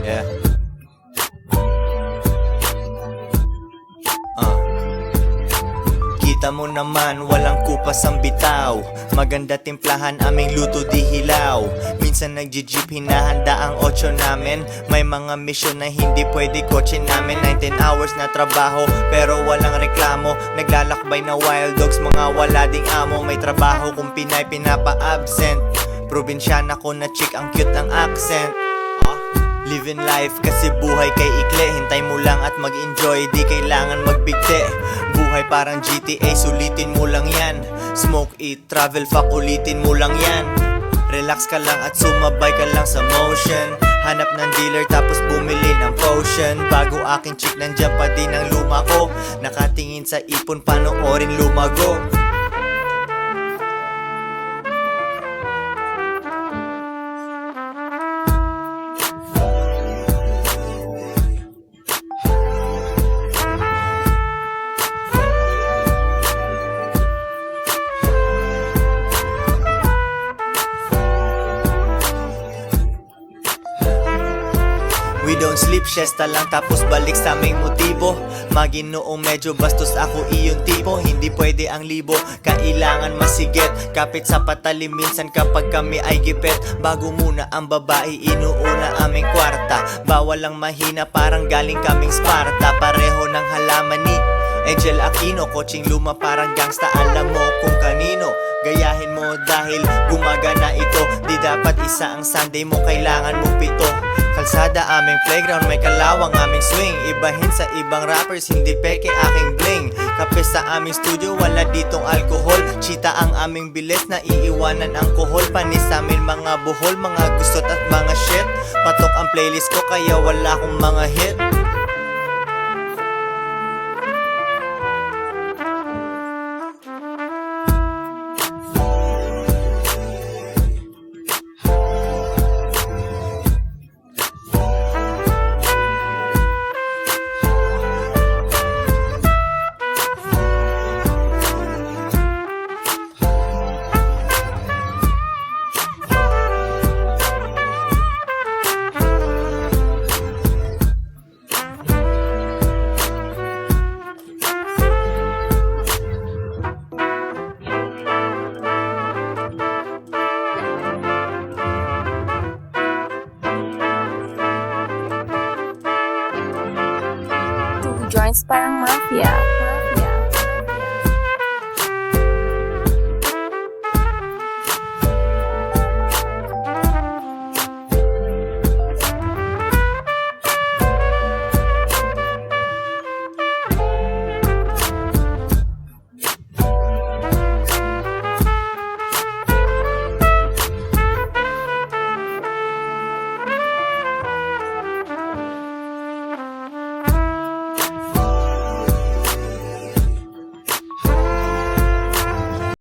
Yeah. Kita mo naman, walang kupas ang bitaw. Maganda timplahan, aming luto di hilaw. Minsan nag-jeep, hinahanda ang 8 namin. May mga mission na hindi pwede kotse namin. 19 hours na trabaho, pero walang reklamo. Naglalakbay na wild dogs, mga wala ding amo. May trabaho kung Pinay, pinapa-absent. Probinsyana ko na chick, ang cute ng accent. Living life kasi buhay kay ikli. Hintay mo lang at mag-enjoy, di kailangan magbigti. Buhay parang GTA, sulitin mo lang yan. Smoke, eat, travel, fuck, ulitin mo lang yan. Relax ka lang at sumabay ka lang sa motion. Hanap ng dealer tapos bumili ng potion. Bago aking chick, nandyan pa din ang luma ko. Nakatingin sa ipon, panoorin lumago. We don't sleep, siesta lang tapos balik sa aming motibo. Maginoong medyo bastos ako iyon tipo. Hindi pwede ang libo, kailangan masigit. Kapit sa patali minsan kapag kami ay gipit. Bago muna ang babae, inuuna aming kwarta. Bawal lang mahina, parang galing kaming Sparta. Pareho ng halaman ni Angel Aquino. Coaching luma parang gangsta, alam mo kung kanino. Gayahin mo dahil gumagana ito. Di dapat isa ang Sunday mo, kailangan mo 7. Kalsada aming playground, may kalawang aming swing. Ibahin sa ibang rappers, hindi peke aking bling. Kape sa aming studio, wala ditong alcohol. Chita ang aming bilis, na iiwanan ang kohol. Panis amin mga buhol, mga gustot at mga shit. Patok ang playlist ko kaya wala akong mga hit. Joints parang mafia.